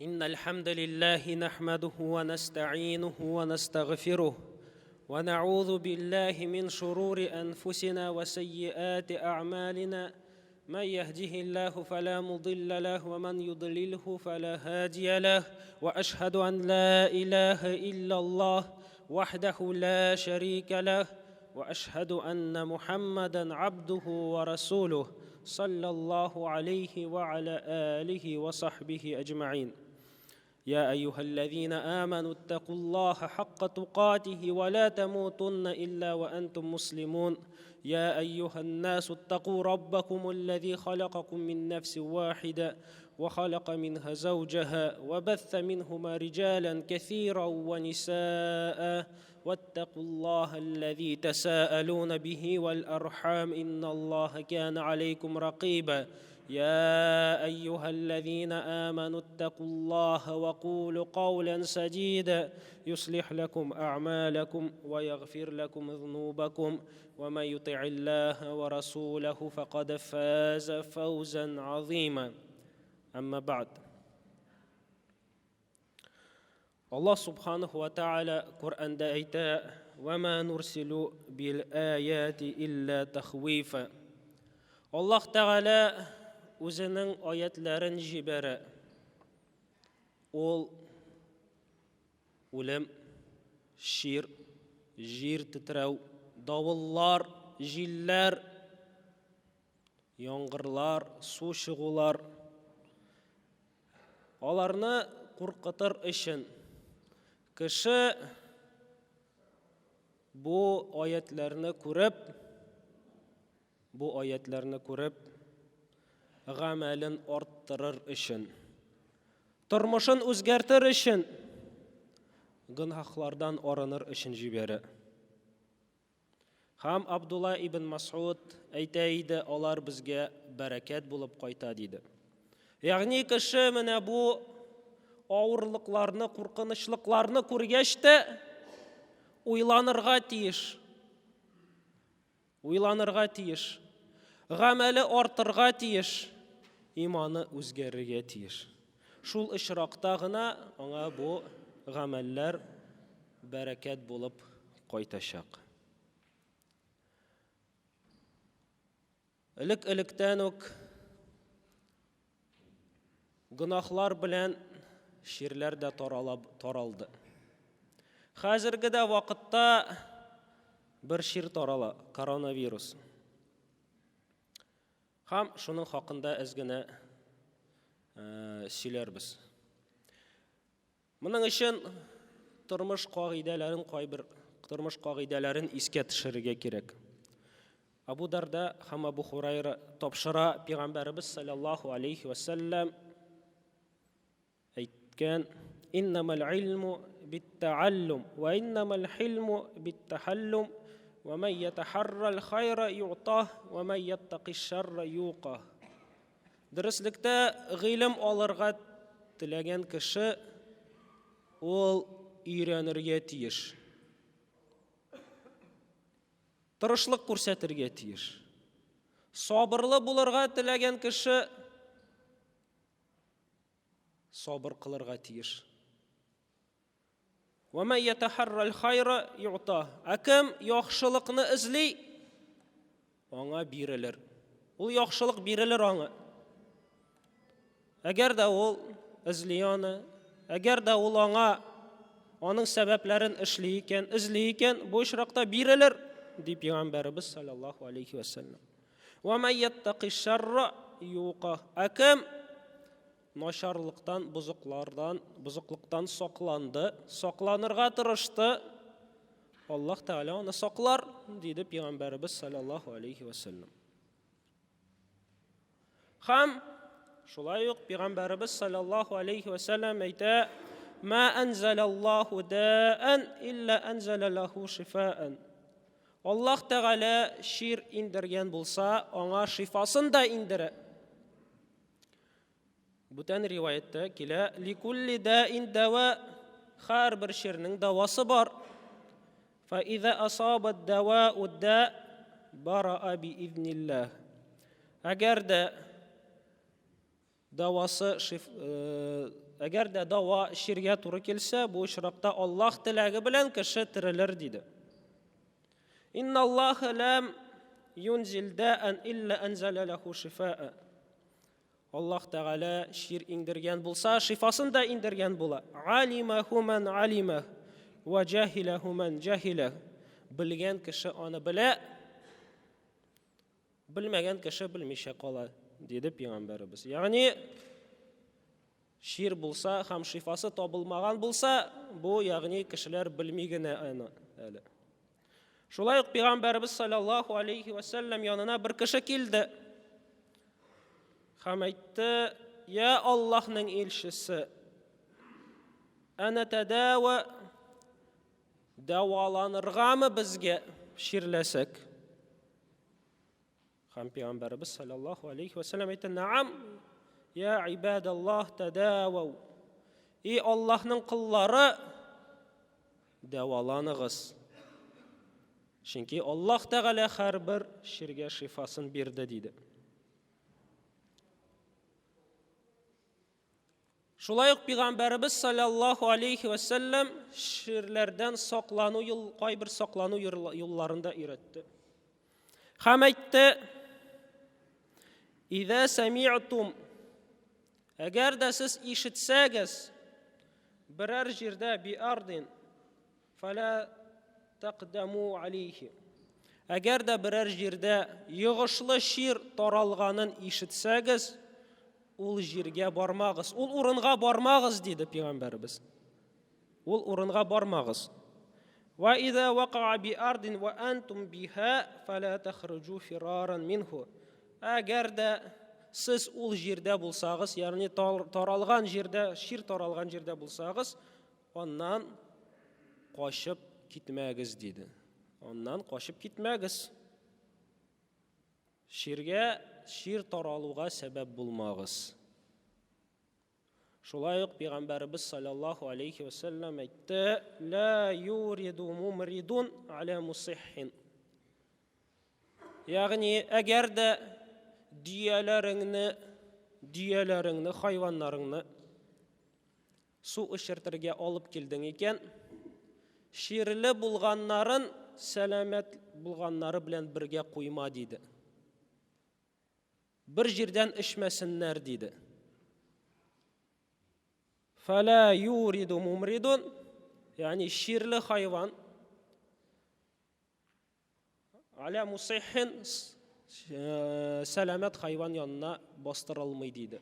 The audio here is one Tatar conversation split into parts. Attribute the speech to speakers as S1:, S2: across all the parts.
S1: إن الحمد لله نحمده ونستعينه ونستغفره ونعوذ بالله من شرور أنفسنا وسيئات أعمالنا من يهده الله فلا مضل له ومن يضلله فلا هادي له وأشهد أن لا إله إلا الله وحده لا شريك له وأشهد أن محمدًا عبده ورسوله صلى الله عليه وعلى آله وصحبه أجمعين. يا أيها الذين آمنوا اتقوا الله حق تقاته ولا تموتن إلا وأنتم مسلمون. يا أيها الناس اتقوا ربكم الذي خلقكم من نفس واحدة وخلق منها زوجها وبث منهما رجالا كثيرا ونساء واتقوا الله الذي تساءلون به والأرحام إن الله كان عليكم رقيبا. يا أيها الذين آمنوا اتقوا الله وقولوا قولا سديدا يصلح لكم أعمالكم ويغفر لكم ذنوبكم ومن يطع الله ورسوله فقد فاز فوزا عظيما. أما بعد. Allah subhanahu wa ta'ala Qur'anda ayta وَمَا نُرْسِلُ بِالْآيَاتِ إِلَّا تَخْوِيفًا. Allah Ta'ala өзінің аятларын жібәрі. Ол өлім, шир, жер тітрәу, дауыллар, жилләр, яңғырлар, су шығулар. Аларны қорқытыр үшін. Кіші bu ayetlerini көріп, ғамәлін арттырыр үшін, тұрмышын өзгертір үшін, гүнахлардан арыныр үшін жібері. Хам Абдулла ибн Мас'уд әйтәйді, олар бізге бәрәкәт болып қайта дейді. Яғни кіші менә bu ауырлықларны, қорқынышлықларны көргешті, ойланырға тиіш, ғамәлі артырға тиіш, иманы өзгеріге тиіш. Шул ишрақта ғына аңа bu ғамәлләр бәрәкәт болып қайташақ. Илік-иліктен үк гүнахлар білән ширләр дә таралды. Хәзерге дә вакытта бір шир тарала, коронавирус. Хам шуның хакында әзгенә сөйләрбез. Моның өчен тормыш кагыйдәләрен искә төшерергә кирәк. Абу Дарда һәм Абу Хурайра тапшыра Пәйгамбәрбез саллаллаху алейхи ва саллям әйткән: "Иннамал илму бит-тааллум ва иннамал хилму бит-тахаллум ва ман ятахаррал хайра ю'тah ва ман яттақиш-шарра юқah." Дөреслекдә гыйлем алырга теләгән кеше ул өйрәнергә тиеш. Тырышлык күрсәтергә тиеш. Сабырлы булырга теләгән кеше сабыр кылырга тиеш. وَمَنْ يَتَحَرَّ الْخَيْرَ يُعْطَهُ. Кем яхшылыкны эзли, аңа бирелер. Ул яхшылык бирелер аңа. Әгәр дә ул эзли аны, әгәр дә ул аңа аның сәбәпләрен эшли икән, эзли икән, бу ишракта бирелер, дип Пәйгамбәрбез саллаллаху алейхи ва саллям. وَمَنْ يَتَّقِ-الشَّرَّ يُوقَهُ. Кем нашарлыктан, бузыклыктан сакланырга тырышты, Аллаһ Тәгалә аны саклар, диде Пәйгамбәрбез саллаллаху алейхи ва саллям. Хам шулай ук Пәйгамбәрбез саллаллаху алейхи ва саллям әйтә: "Ма анзалаллаху даан илля анзала лаху шифаан." Аллаһ Тәгалә шир индергән булса, аңа шифасын да индерә. Бүтән риваятта килә: "Ликулли даин дава." Һәр бер ширнең давасы бар. "Фа иза асаба ад-давау да бараа би-изниллаһ." Әгәр дә давасы Әгәр дә дава ширгә туры килсә, бу очракта Аллаһ теләге белән кеше терелер диде. Инна Аллаһа лам юнзил даан илля анзала лаху шифаа. Аллаһ Тәгалә шир индергән булса, шифасын да индергән була. Алимаху ман алима ва джахилаху ман джахила. Белгән кеше аны белә, белмәгән кеше белмичә кала, диде Пәйгамбәрбез. Ягъни шир булса һәм шифасы табылмаган булса, бу ягъни кешеләр белми генә аны әле. Шулай ук Пәйгамбәрбез саллаллаһу алейхи ва саллям янына бер кеше килде. Һәм әйтте: "Я Аллаһның илчесе, ана тадава даваланыргамы безгә ширләсәк?" Һәм Пәйгамбәрбез саллаллаһу алейхи ва саллям әйтте: "Наам, я ибадаллаһ тадавау." И Аллаһның куллары, даваланыгыз. Чөнки Аллаһ Тәгалә һәрбер ширгә шифасын бирде диде. Шулай ук Пәйгамбәрбез саллаллаһу алейхи ва саллям ширләрдән саклану кайбер саклану юлларында өйрәтте. Һәм әйтте: "Иза сами'тум", әгәр дә сез ишетсәгез берәр җирдә биардин, фала тaqdamu алейхи. Әгәр дә берәр җирдә йогышлы шир таралганын ишетсәгез, ул җиргә бармагыз, ул урынга бармагыз, диде Пәйгамбәрбез. Ул урынга бармагыз. Ва иза вaqa'a биардин ва антум биха фала тахруджу фираран минху. Әгәр дә сез ул җирдә булсагыз, ягъни таралган җирдә, шир таралган җирдә булсагыз, аннан качып китмәгез, диде. Аннан качып китмәгез. Ширгә, шир таралуга сәбәп булмагыз. Шулай ук Пәйгамбәрбез саллаллаһу алейхи ва саллям әйтте: "Ла юриду мумридун аля мусиххин." Ягъни әгәр дә дияләреңне, хайваннарыңны су эчертергә алып килдең икән, ширле булганнарын сәламәт булганнары белән бергә куйма, диде. Бер җирдән эчмәсеннәр, диде. Фала юриду мумридун, ягъни ширле хайван аля мусиххин, сәламәт хайван янына бастырылмый, диде.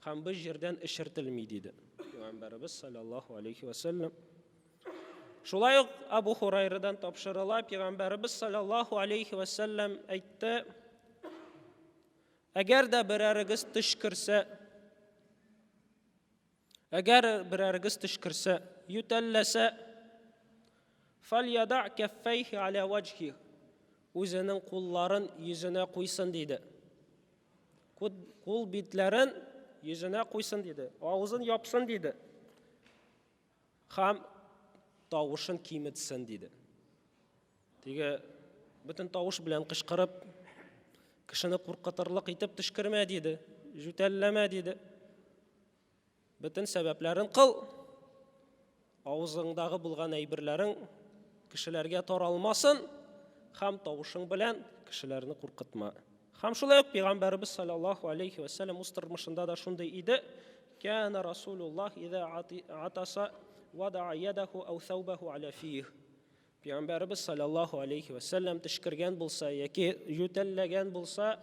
S1: Һәм бер җирдән эчертелми, диде Пәйгамбәрбез саллаллаһу алейхи ва саллям. Шулай ук Абу Хурайрадан тапшырыла, Пәйгамбәрбез саллаллаһу алейхи ва саллям әйтте: "Әгәр дә берәрегез төшкерсә, ютәлләсә, фальяда' каффайхи аля ваҗхи", үзенең кулларын йөзенә куйсын, диде. Кул битләрен йөзенә куйсын, диде. Авызын япсын, диде. Һәм тавышын киметсен, диде. Теге бөтен тавыш белән кычкырып, кешене куркытырлык итеп төшкермә, диде. Җүтәлләмә, диде. Бөтен сәбәпләрен кыл. Авызыңдагы булган әйберләрең кешеләргә таралмасын, һәм тавышың белән кешеләрне куркытма. Һәм шулай ук Пәйгамбәрбез саллаллаһу алейхи ва саллям үз тормышында да шундый иде. Кана Расулуллаһ иза атаса вада'a ядаху ау саубаху аля фих. Пәйгамбәрбез саллаллаһу алейхи ва саллям төшкергән булса яки ютәлләгән булса,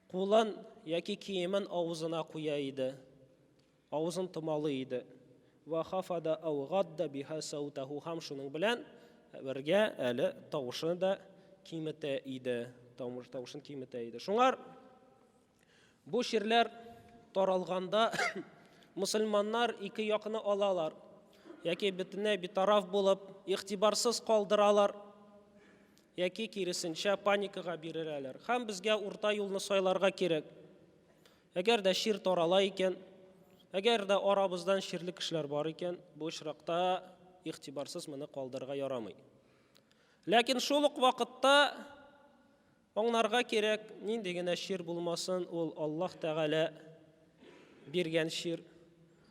S1: кулын яки киемен авызына куя иде. Авызын тымалый иде. Ва хафада ау гадда биха саутаху, һәм шуның белән бергә әле тавышын да киметә иде. Тавышын киметә иде. Шуңар бу ширләр таралганда мусламаннар ике якны алалар. Яки бөтенләй битараф булып, игътибарсыз калдыралар, яки киресенчә паникага бирәләр. Һәм безгә урта юлны сайларга кирәк. Әгәр дә шир тарала икән, әгәр дә арабыздан ширле кешеләр бар икән, бу очракта игътибарсыз моны калдырырга ярамый. Ләкин шул ук вакытта аңларга кирәк, нинди генә шир булмасын, ул Аллаһ Тәгалә биргән шир.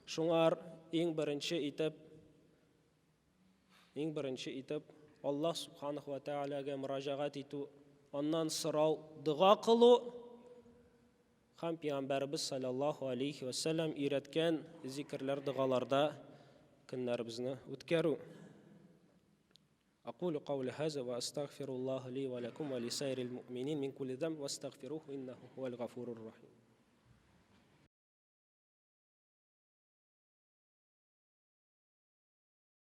S1: Шуңар иң беренче итеп Аллаһ Субханаху ва Тааляга мөрәҗәгать итү, аннан сорау, дуга кылу һәм Пәйгамбәрбез саллаллаһу алейхи ва саллям өйрәткән зикрләр, дугаларда көннәребезне үткәрү. أقول قولي هذا وأستغفر الله لي ولكم ولسائر المؤمنين من كل ذنب واستغفروه إنه هو الغفور الرحيم.